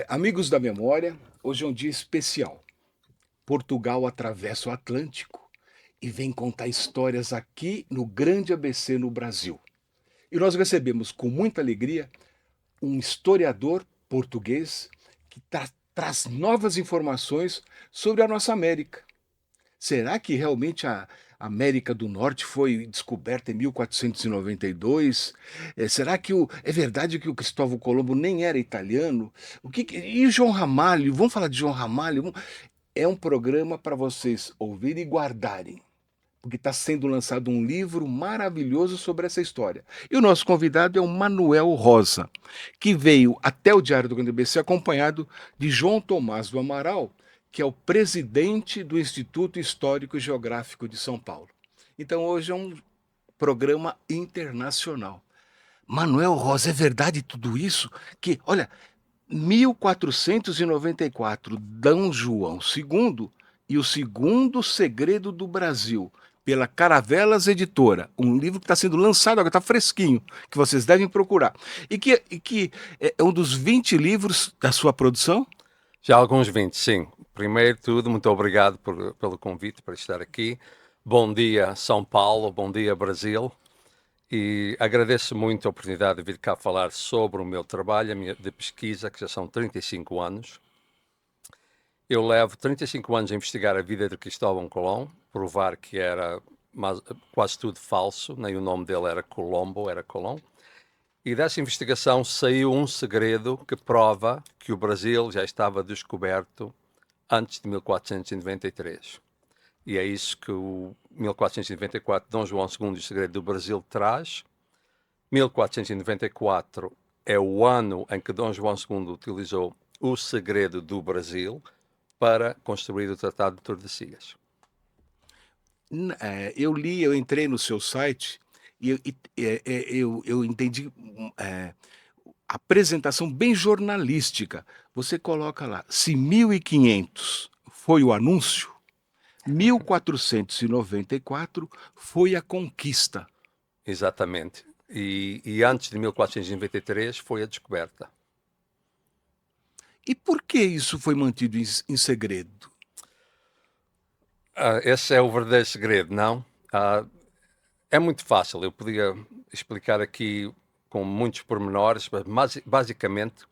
Amigos da memória, hoje é um dia especial. Portugal atravessa o Atlântico e vem contar histórias aqui no Grande ABC no Brasil. E nós recebemos com muita alegria um historiador português que traz novas informações sobre a nossa América. Será que realmente a América do Norte foi descoberta em 1492? Será que é verdade que o Cristóvão Colombo nem era italiano? E o João Ramalho? Vamos falar de João Ramalho? É um programa para vocês ouvirem e guardarem, porque está sendo lançado um livro maravilhoso sobre essa história. E o nosso convidado é o Manuel Rosa, que veio até o Diário do Grande ABC acompanhado de João Tomás do Amaral, que é o presidente do Instituto Histórico e Geográfico de São Paulo. Então hoje é um programa internacional. Manuel Rosa, é verdade tudo isso? Que, olha, 1494, D. João II e o Segundo Segredo do Brasil, pela Caravelas Editora, um livro que está sendo lançado agora, está fresquinho, que vocês devem procurar. E que é um dos 20 livros da sua produção? Já há alguns 20, sim. Primeiro de tudo, muito obrigado pelo convite para estar aqui. Bom dia, São Paulo, bom dia, Brasil. E agradeço muito a oportunidade de vir cá falar sobre o meu trabalho, de pesquisa, que já são 35 anos. Eu levo 35 anos a investigar a vida de Cristóvão Colombo, provar que era quase tudo falso, nem o nome dele era Colombo, era Colombo. E dessa investigação saiu um segredo que prova que o Brasil já estava descoberto antes de 1493. E é isso que o 1494, Dom João II, o Segredo do Brasil, traz. 1494 é o ano em que Dom João II utilizou o Segredo do Brasil para construir o Tratado de Tordesilhas. Eu entrei no seu site e eu entendi apresentação bem jornalística. Você coloca lá, se 1500 foi o anúncio, 1494 foi a conquista. Exatamente. E antes de 1493 foi a descoberta. E por que isso foi mantido em segredo? Esse é o verdadeiro segredo, não? É muito fácil, eu podia explicar aqui com muitos pormenores, mas basicamente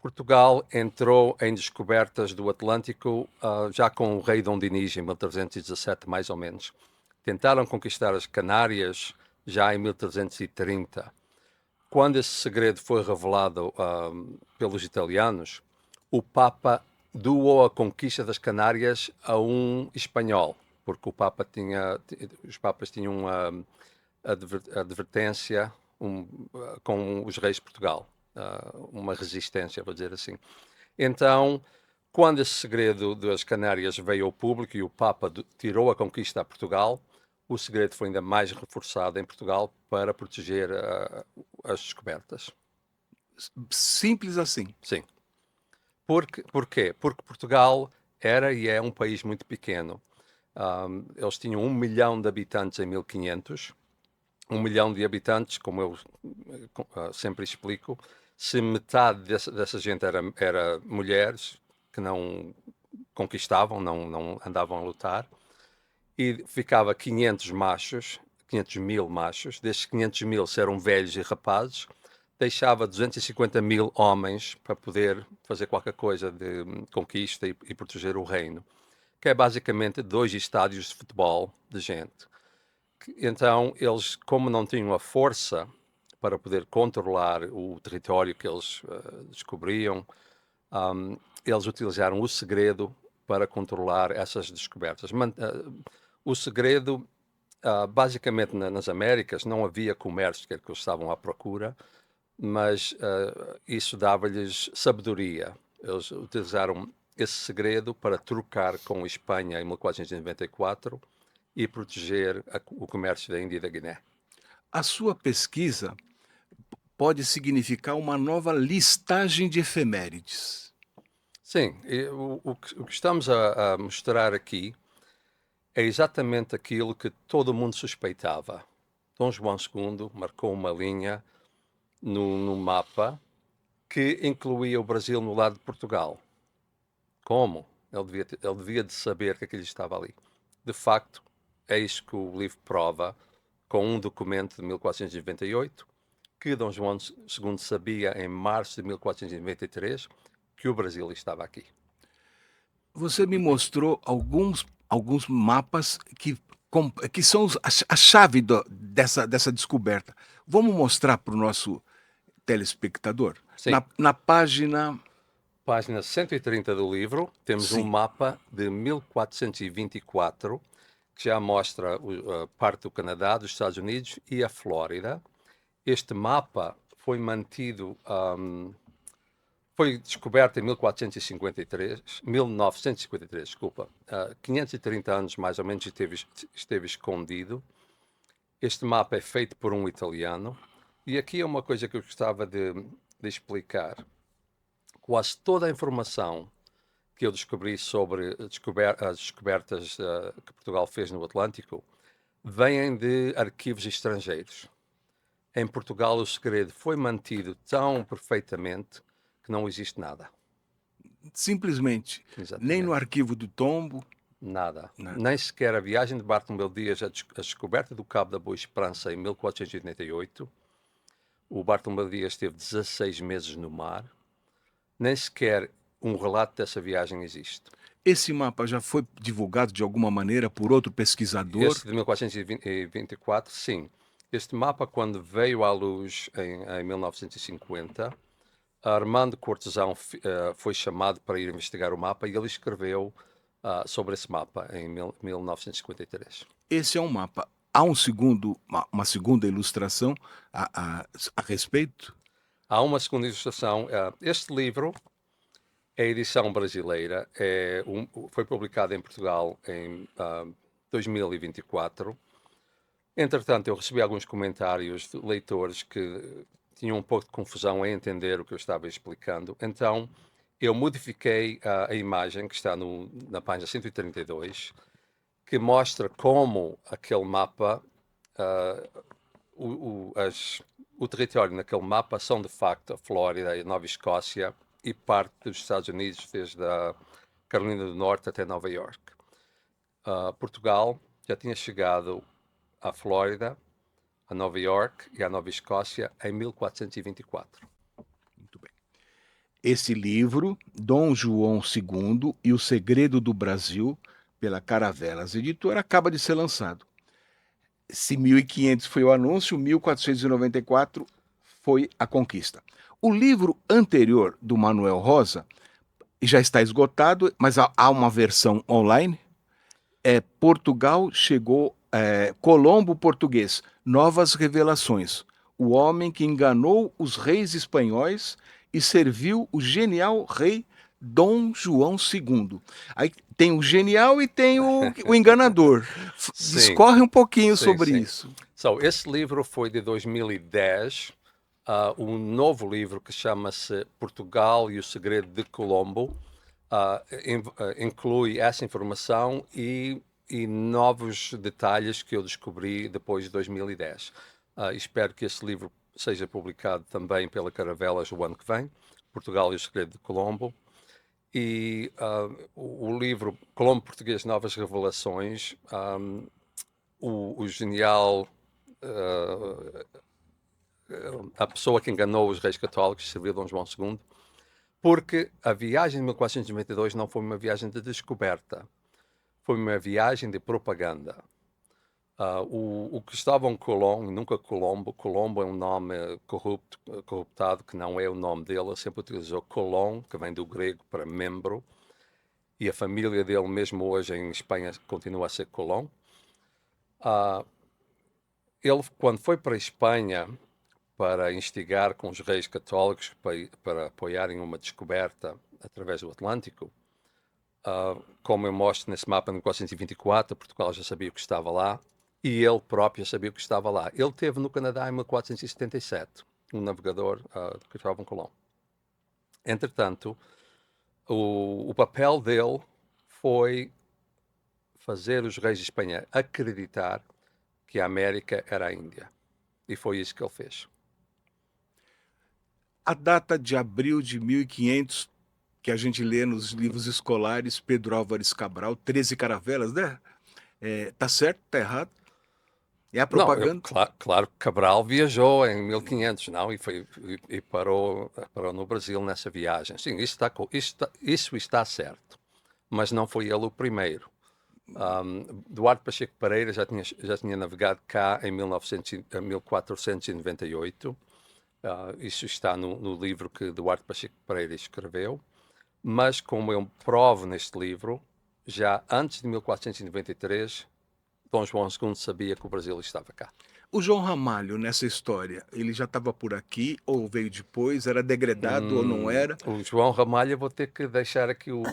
Portugal entrou em descobertas do Atlântico já com o rei Dom Dinis em 1317, mais ou menos. Tentaram conquistar as Canárias já em 1330. Quando esse segredo foi revelado pelos italianos, o Papa doou a conquista das Canárias a um espanhol, porque os Papas tinham uma advertência com os reis de Portugal, uma resistência, vou dizer assim. Então, quando esse segredo das Canárias veio ao público e o Papa tirou a conquista a Portugal, o segredo foi ainda mais reforçado em Portugal para proteger as descobertas. Simples assim. Sim. Porquê? Porque Portugal era e é um país muito pequeno. Eles tinham 1 milhão de habitantes em 1500. 1 milhão de habitantes, como eu sempre explico, se metade dessa gente era mulheres que não conquistavam, não andavam a lutar, e ficava 500 machos, 500 mil machos, desses 500 mil se eram velhos e rapazes, deixava 250 mil homens para poder fazer qualquer coisa de conquista e proteger o reino, que é basicamente 2 estádios de futebol de gente. Então, eles, como não tinham a força para poder controlar o território que eles descobriam, eles utilizaram o segredo para controlar essas descobertas. O segredo, basicamente nas Américas, não havia comércio, que era que eles estavam à procura, mas isso dava-lhes sabedoria. Eles utilizaram esse segredo para trocar com a Espanha em 1494 e proteger o comércio da Índia e da Guiné. A sua pesquisa pode significar uma nova listagem de efemérides. Sim, o que estamos a mostrar aqui é exatamente aquilo que todo mundo suspeitava. Dom João II marcou uma linha no mapa que incluía o Brasil no lado de Portugal. Como? Ele devia de saber que aquilo estava ali. De facto, é isso que o livro prova, com um documento de 1498, que Dom João II sabia em março de 1493 que o Brasil estava aqui. Você me mostrou alguns mapas que são a chave dessa descoberta. Vamos mostrar para o nosso telespectador? Sim. Na página. Página 130 do livro, temos um Sim. mapa de 1424, que já mostra a parte do Canadá, dos Estados Unidos e a Flórida. Este mapa foi mantido, foi descoberto em 1953, desculpa, 530 anos mais ou menos esteve escondido. Este mapa é feito por um italiano, e aqui é uma coisa que eu gostava de explicar. Quase toda a informação que eu descobri sobre as descobertas que Portugal fez no Atlântico vêm de arquivos estrangeiros. Em Portugal, o segredo foi mantido tão perfeitamente que não existe nada. Simplesmente. Nem no Exatamente. arquivo do tombo. Nada. Nada. Nem sequer a viagem de Bartolomeu Dias, a descoberta do Cabo da Boa Esperança em 1488. O Bartolomeu Dias esteve 16 meses no mar. Nem sequer um relato dessa viagem existe. Esse mapa já foi divulgado de alguma maneira por outro pesquisador? Este de 1424, sim. Este mapa, quando veio à luz em 1950, Armando Cortesão foi chamado para ir investigar o mapa e ele escreveu sobre esse mapa em 1953. Esse é um mapa. Há uma segunda ilustração a respeito? Há uma segunda ilustração. Este livro é a edição brasileira, foi publicado em Portugal em 2024. Entretanto, eu recebi alguns comentários de leitores que tinham um pouco de confusão em entender o que eu estava explicando. Então, eu modifiquei a imagem que está na página 132, que mostra como aquele mapa, o território naquele mapa são de facto a Flórida e a Nova Escócia e parte dos Estados Unidos, desde a Carolina do Norte até Nova York. Portugal já tinha chegado à Flórida, a Nova York e à Nova Escócia em 1424. Muito bem. Esse livro, Dom João II e o Segredo do Brasil, pela Caravelas Editora, acaba de ser lançado. Se 1500 foi o anúncio, 1494 foi a conquista. O livro anterior do Manuel Rosa já está esgotado, mas há uma versão online. Portugal chegou, Colombo português, novas revelações. O homem que enganou os reis espanhóis e serviu o genial rei Dom João II. Aí tem o genial e tem o enganador. Discorre um pouquinho sobre isso. Esse livro foi de 2010. Um novo livro que chama-se Portugal e o Segredo de Colombo inclui essa informação e novos detalhes que eu descobri depois de 2010. Espero que esse livro seja publicado também pela Caravelas o ano que vem, Portugal e o Segredo de Colombo. E o livro Colombo Português Novas Revelações, o genial, a pessoa que enganou os reis católicos, serviu Dom João II, porque a viagem de 1492 não foi uma viagem de descoberta, foi uma viagem de propaganda. O Cristóvão Colón, nunca Colombo, Colombo é um nome corruptado, que não é o nome dele, ele sempre utilizou Colón, que vem do grego para membro, e a família dele, mesmo hoje em Espanha, continua a ser Colón. Ele, quando foi para a Espanha para instigar com os reis católicos para apoiarem uma descoberta através do Atlântico, como eu mostro nesse mapa de 1424, Portugal já sabia o que estava lá e ele próprio sabia o que estava lá. Ele esteve no Canadá em 1477, um navegador de Cristóvão Colón. Entretanto, o papel dele foi fazer os reis de Espanha acreditar que a América era a Índia. E foi isso que ele fez. A data de abril de 1500, que a gente lê nos livros escolares, Pedro Álvares Cabral, 13 caravelas, né? Tá certo? Tá errado? É a Não, propaganda? claro que Cabral viajou em 1500, não, e parou no Brasil nessa viagem. Sim, isso está certo, mas não foi ele o primeiro. Duarte Pacheco Pereira já tinha navegado cá em 1498. Isso está no livro que Duarte Pacheco Pereira escreveu. Mas, como eu provo neste livro, já antes de 1493, Dom João II sabia que o Brasil estava cá. O João Ramalho, nessa história, ele já estava por aqui ou veio depois? Era degradado ou não era? O João Ramalho, vou ter que deixar aqui o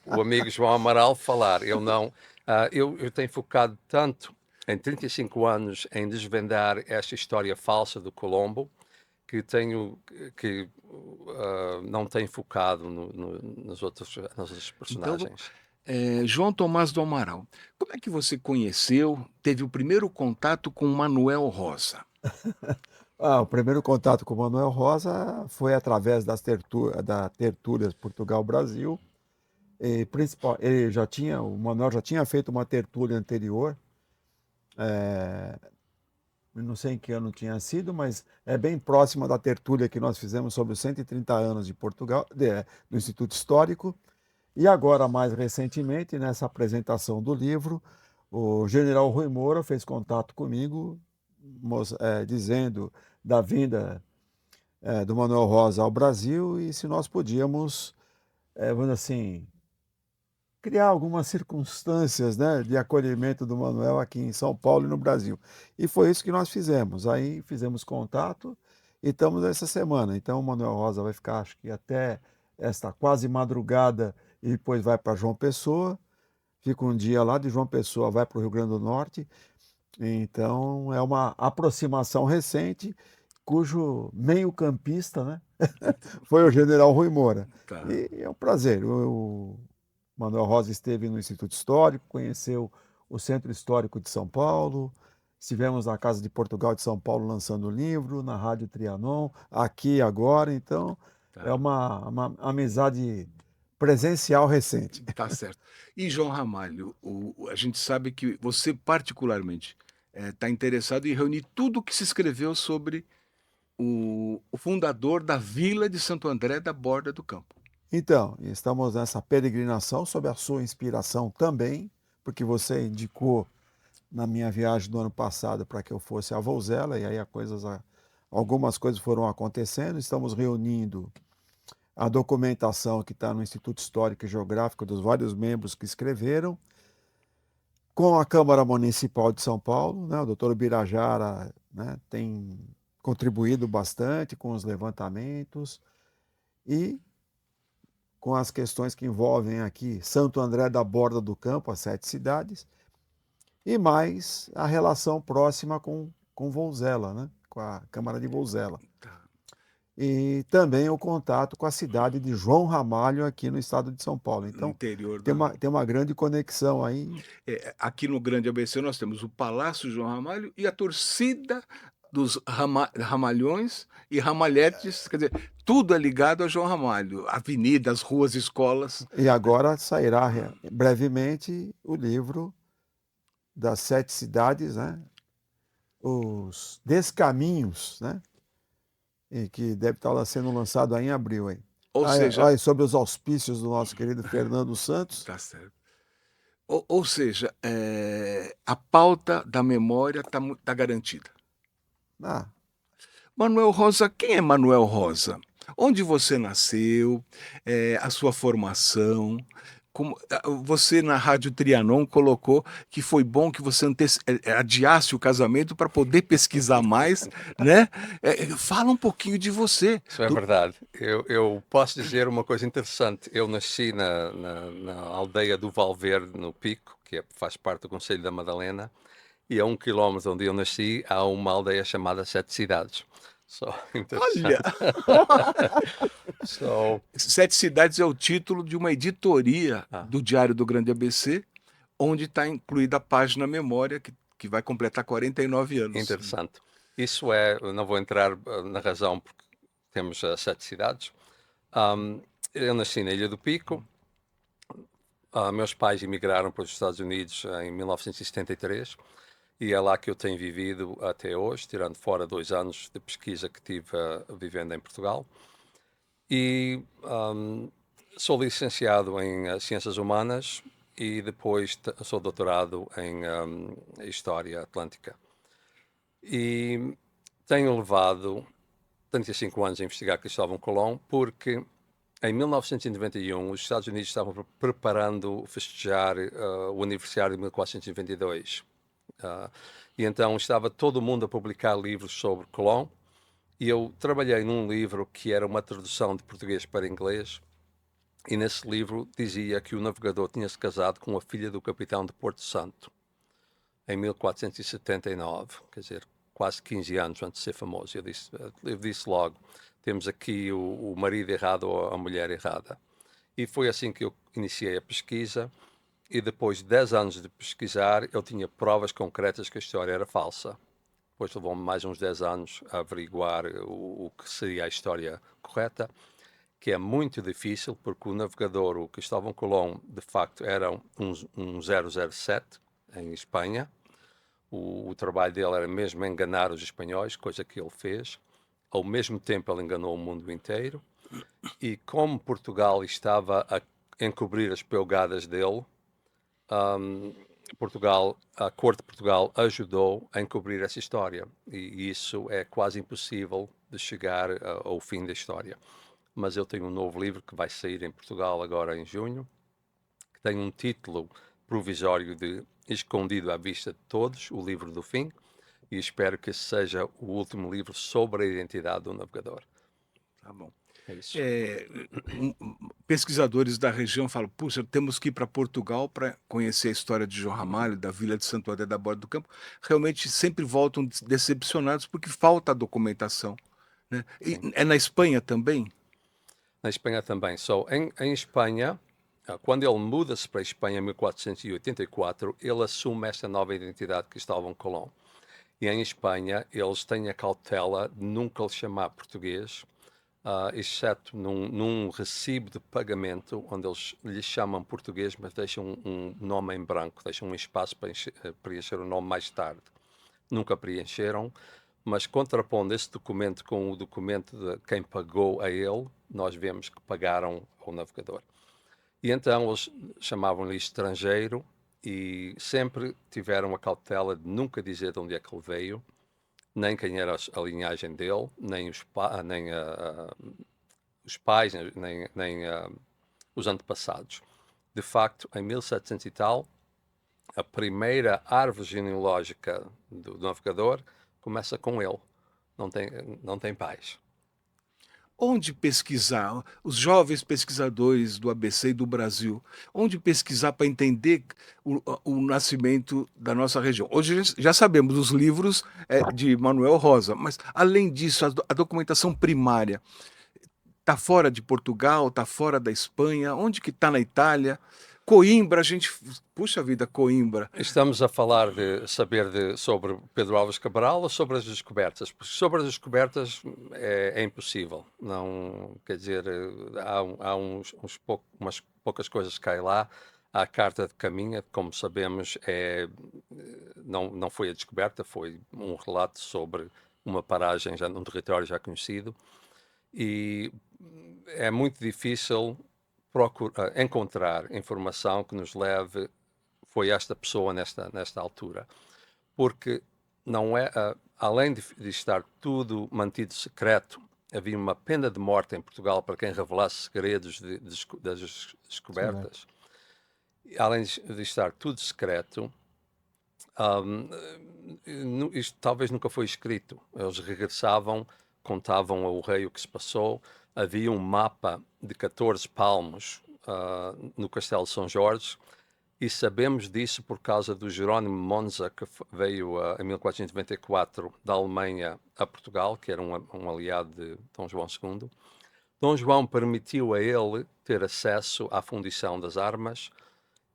amigo João Amaral falar. Eu não. Eu tenho focado tanto em 35 anos em desvendar esta história falsa do Colombo que não tenho focado nas outras Então, personagens. João Tomás do Amaral, como é que você conheceu, teve o primeiro contato com Manuel Rosa? O primeiro contato com o Manuel Rosa foi através da Tertúlias Portugal-Brasil. O Manuel já tinha feito uma tertúlia anterior, não sei em que ano tinha sido, mas é bem próxima da tertúlia que nós fizemos sobre os 130 anos de Portugal, do Instituto Histórico. E agora, mais recentemente, nessa apresentação do livro, o general Rui Moura fez contato comigo, dizendo da vinda do Manuel Rosa ao Brasil e se nós podíamos, vamos dizer assim, criar algumas circunstâncias, né, de acolhimento do Manuel aqui em São Paulo e no Brasil. E foi isso que nós fizemos. Aí fizemos contato e estamos essa semana. Então o Manuel Rosa vai ficar, acho que até esta quase madrugada e depois vai para João Pessoa. Fica um dia lá de João Pessoa, vai para o Rio Grande do Norte. Então é uma aproximação recente, cujo meio-campista, né, foi o general Rui Moura. Tá. E é um prazer. O Manuel Rosa esteve no Instituto Histórico, conheceu o Centro Histórico de São Paulo, estivemos na Casa de Portugal de São Paulo lançando o livro, na Rádio Trianon, aqui agora, então é Tá. uma amizade presencial recente. Tá certo. E João Ramalho, a gente sabe que você particularmente está interessado em reunir tudo o que se escreveu sobre o fundador da Vila de Santo André da Borda do Campo. Então, estamos nessa peregrinação sob a sua inspiração também, porque você indicou na minha viagem do ano passado para que eu fosse a Vouzela, e aí algumas coisas foram acontecendo. Estamos reunindo a documentação que está no Instituto Histórico e Geográfico dos vários membros que escreveram, com a Câmara Municipal de São Paulo, né? O doutor Birajara, né, tem contribuído bastante com os levantamentos e com as questões que envolvem aqui Santo André da Borda do Campo, as 7 cidades, e mais a relação próxima com Vouzela, né? Com a Câmara de Vouzela. Tá. E também o contato com a cidade de João Ramalho, aqui no estado de São Paulo. No Então, interior tem uma grande conexão aí. Aqui no Grande ABC nós temos o Palácio João Ramalho e a torcida dos ramalhões e ramalhetes, quer dizer, tudo é ligado a João Ramalho, avenidas, ruas, escolas. E agora sairá brevemente o livro das 7 cidades, né? Os Descaminhos, né? E que deve estar sendo lançado aí em abril. Aí. Ou seja, Sobre os auspícios do nosso querido Fernando Santos. tá certo. Ou seja, a pauta da memória está garantida. Ah, Manuel Rosa, quem é Manuel Rosa? Onde você nasceu? A sua formação? Você na Rádio Trianon colocou que foi bom que você adiasse o casamento para poder pesquisar mais, né? Fala um pouquinho de você. Isso é verdade. Eu posso dizer uma coisa interessante. Eu nasci na aldeia do Valverde, no Pico, que faz parte do Conselho da Madalena, e a 1 quilómetro onde eu nasci há uma aldeia chamada Sete Cidades. Só Olha, interessante. So, 7 Cidades é o título de uma editoria ah, do Diário do Grande ABC, onde está incluída a página Memória, que vai completar 49 anos. interessante. Eu não vou entrar na razão, porque temos 7 cidades. Eu nasci na Ilha do Pico. Meus pais emigraram para os Estados Unidos em 1973 e é lá que eu tenho vivido até hoje, tirando fora 2 anos de pesquisa que tive vivendo em Portugal. E sou licenciado em Ciências Humanas e depois sou doutorado em História Atlântica. E tenho levado 35 anos a investigar Cristóvão Colomb porque em 1991 os Estados Unidos estavam preparando festejar o aniversário de 1492. E então estava todo mundo a publicar livros sobre Colomb. E eu trabalhei num livro que era uma tradução de português para inglês, e nesse livro dizia que o navegador tinha-se casado com a filha do capitão de Porto Santo, em 1479, quer dizer, quase 15 anos antes de ser famoso. Eu disse logo, temos aqui o marido errado ou a mulher errada. E foi assim que eu iniciei a pesquisa, e depois de 10 anos de pesquisar, eu tinha provas concretas que a história era falsa. Depois levou-me mais uns 10 anos a averiguar o que seria a história correta, que é muito difícil, porque o navegador, o Cristóvão Colomb, de facto era um 007 em Espanha. O trabalho dele era mesmo enganar os espanhóis, coisa que ele fez. Ao mesmo tempo, ele enganou o mundo inteiro. E como Portugal estava a encobrir as pelgadas dele, a Corte de Portugal ajudou a encobrir essa história, e isso é quase impossível de chegar ao fim da história. Mas eu tenho um novo livro que vai sair em Portugal agora em junho, que tem um título provisório de Escondido à Vista de Todos, o livro do fim, e espero que esse seja o último livro sobre a identidade do navegador. Tá bom. É isso. Pesquisadores da região falam, puxa, temos que ir para Portugal para conhecer a história de João Ramalho, da Vila de Santo André da Borda do Campo. Realmente sempre voltam decepcionados porque falta a documentação, né? E Sim. é na Espanha também? Na Espanha também. Em Espanha, quando ele muda-se para a Espanha em 1484, ele assume esta nova identidade de Cristóvão Colomb. E em Espanha, eles têm a cautela de nunca lhe chamar português, exceto num recibo de pagamento, onde eles lhe chamam português, mas deixam um nome em branco, deixam um espaço para preencher o nome mais tarde. Nunca preencheram, mas contrapondo esse documento com o documento de quem pagou a ele, nós vemos que pagaram ao navegador. E então eles chamavam-lhe estrangeiro e sempre tiveram a cautela de nunca dizer de onde é que ele veio, nem quem era a linhagem dele, nem os pais, nem os antepassados. De facto, em 1700 e tal, a primeira árvore genealógica do navegador começa com ele. Não tem pais. Onde pesquisar? Os jovens pesquisadores do ABC e do Brasil, onde pesquisar para entender o nascimento da nossa região? Hoje já sabemos os livros de Manuel Rosa, mas além disso, a documentação primária está fora de Portugal, está fora da Espanha, onde que está na Itália? Coimbra, a gente, puxa vida, Coimbra. Estamos a falar de sobre Pedro Álvares Cabral ou sobre as descobertas? Porque sobre as descobertas é impossível. Não, quer dizer, há umas poucas coisas que caem lá. A Carta de Caminha, como sabemos, não foi a descoberta, foi um relato sobre uma paragem já num território já conhecido. E é muito difícil encontrar informação que nos leve, foi esta pessoa nesta altura, porque não é, além de estar tudo mantido secreto, havia uma pena de morte em Portugal para quem revelasse segredos das descobertas. Além de estar tudo secreto, isto talvez nunca foi escrito. Eles regressavam, contavam ao rei o que se passou. Havia um mapa de 14 palmos no Castelo de São Jorge, e sabemos disso por causa do Jerónimo Monza, que veio em 1494 da Alemanha a Portugal, que era um aliado de Dom João II. Dom João permitiu a ele ter acesso à fundição das armas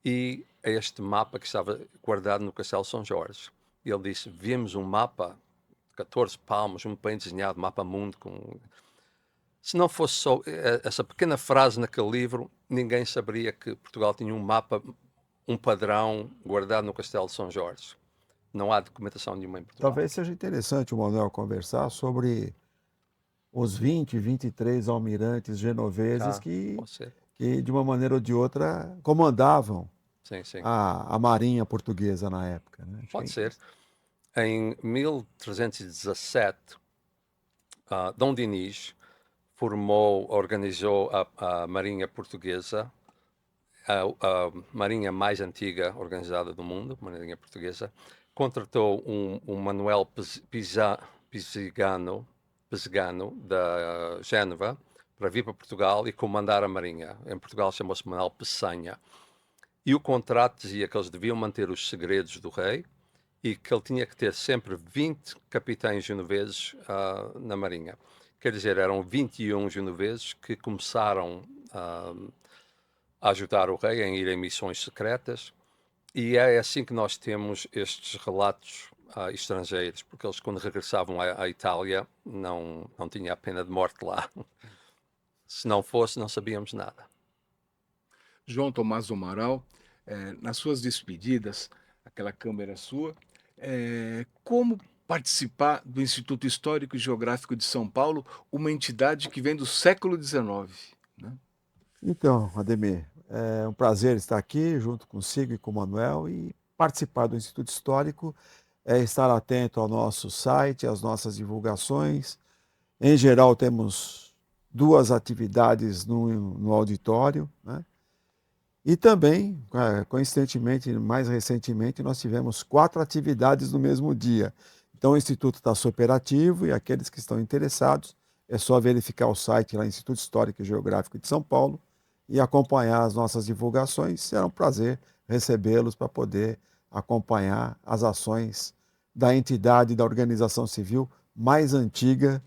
e a este mapa que estava guardado no Castelo de São Jorge. E ele disse, vimos um mapa, 14 palmos, um bem desenhado, mapa mundo, Se não fosse só essa pequena frase naquele livro, ninguém saberia que Portugal tinha um mapa, um padrão guardado no Castelo de São Jorge. Não há documentação nenhuma em Portugal. Talvez seja interessante o Manuel conversar sobre os 20, 23 almirantes genoveses Pode ser. que, de uma maneira ou de outra, comandavam Sim, sim. a marinha portuguesa na época, né? Pode ser. Em 1317, Dom Dinis organizou a Marinha Portuguesa, a marinha mais antiga organizada do mundo, Marinha Portuguesa. Contratou um Manuel Pisigano da Génova para vir para Portugal e comandar a marinha. Em Portugal chamou-se Manuel Peçanha. E o contrato dizia que eles deviam manter os segredos do rei e que ele tinha que ter sempre 20 capitães genoveses na marinha. Quer dizer, eram 21 genoveses que começaram a ajudar o rei em ir em missões secretas, e é assim que nós temos estes relatos estrangeiros, porque eles, quando regressavam à Itália, não tinha a pena de morte lá. Se não fosse, não sabíamos nada. João Tomás do Amaral, nas suas despedidas, aquela câmera sua, como participar do Instituto Histórico e Geográfico de São Paulo, uma entidade que vem do século XIX, né? Então, Ademir, é um prazer estar aqui junto consigo e com o Manuel e participar do Instituto Histórico, estar atento ao nosso site, às nossas divulgações. Em geral, temos 2 atividades no auditório, né? E também, coincidentemente, mais recentemente, nós tivemos 4 atividades no mesmo dia. Então, o Instituto está super ativo e aqueles que estão interessados, é só verificar o site lá, Instituto Histórico e Geográfico de São Paulo, e acompanhar as nossas divulgações. Será um prazer recebê-los para poder acompanhar as ações da entidade da organização civil mais antiga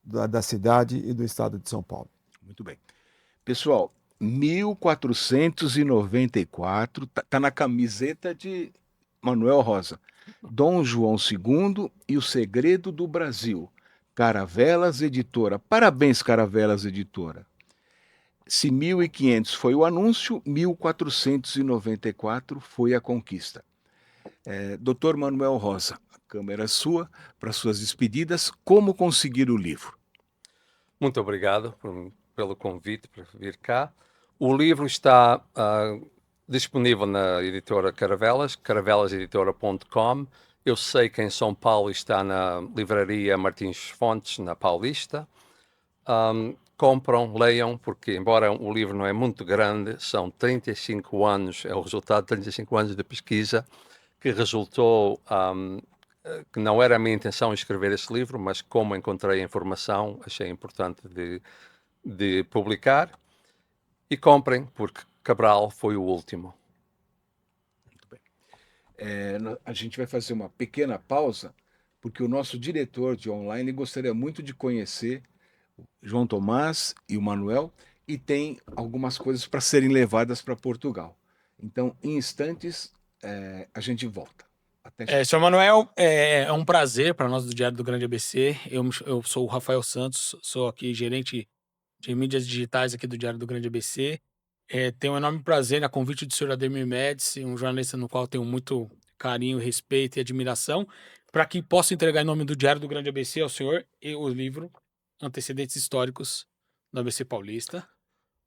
da cidade e do estado de São Paulo. Muito bem. Pessoal, 1494, tá na camiseta de Manuel Rosa. Dom João II e o Segredo do Brasil. Caravelas Editora. Parabéns, Caravelas Editora. Se 1500 foi o anúncio, 1494 foi a conquista. Dr. Manuel Rosa, a câmera é sua para suas despedidas. Como conseguir o livro? Muito obrigado pelo convite para vir cá. O livro está disponível na editora Caravelas, caravelaseditora.com. Eu sei que em São Paulo está na livraria Martins Fontes, na Paulista. Compram, leiam, porque embora o livro não é muito grande, são 35 anos, é o resultado de 35 anos de pesquisa, que resultou, que não era a minha intenção escrever esse livro, mas como encontrei a informação, achei importante de publicar. E comprem, porque Cabral foi o último. Muito bem. A gente vai fazer uma pequena pausa, porque o nosso diretor de online gostaria muito de conhecer João Tomás e o Manuel, e tem algumas coisas para serem levadas para Portugal. Então, em instantes, a gente volta. Até já. Senhor Manuel, é um prazer para nós do Diário do Grande ABC. Eu sou o Rafael Santos, sou aqui gerente de mídias digitais aqui do Diário do Grande ABC. Tenho um enorme prazer, a convite do senhor Ademir Médici, um jornalista no qual tenho muito carinho, respeito e admiração, para que possa entregar em nome do Diário do Grande ABC ao senhor e o livro Antecedentes Históricos do ABC Paulista.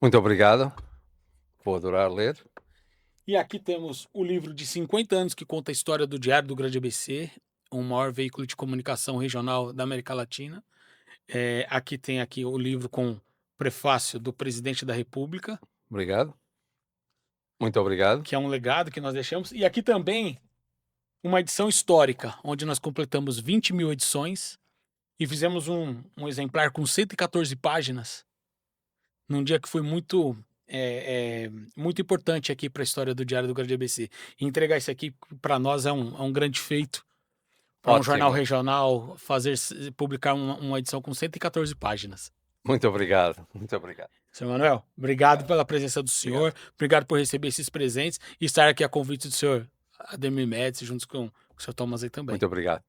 Muito obrigado. Vou adorar ler. E aqui temos o livro de 50 anos que conta a história do Diário do Grande ABC, o maior veículo de comunicação regional da América Latina. Aqui tem o livro com prefácio do presidente da República. Obrigado. Muito obrigado. Que é um legado que nós deixamos. E aqui também uma edição histórica, onde nós completamos 20 mil edições e fizemos um exemplar com 114 páginas, num dia que foi muito importante aqui para a história do Diário do Grande ABC. E entregar isso aqui para nós é um grande feito. Para um jornal regional publicar uma edição com 114 páginas. Muito obrigado, muito obrigado. Senhor Manuel, obrigado pela presença do senhor, obrigado por receber esses presentes e estar aqui a convite do senhor Ademir Médici, junto com o senhor Thomas aí também. Muito obrigado.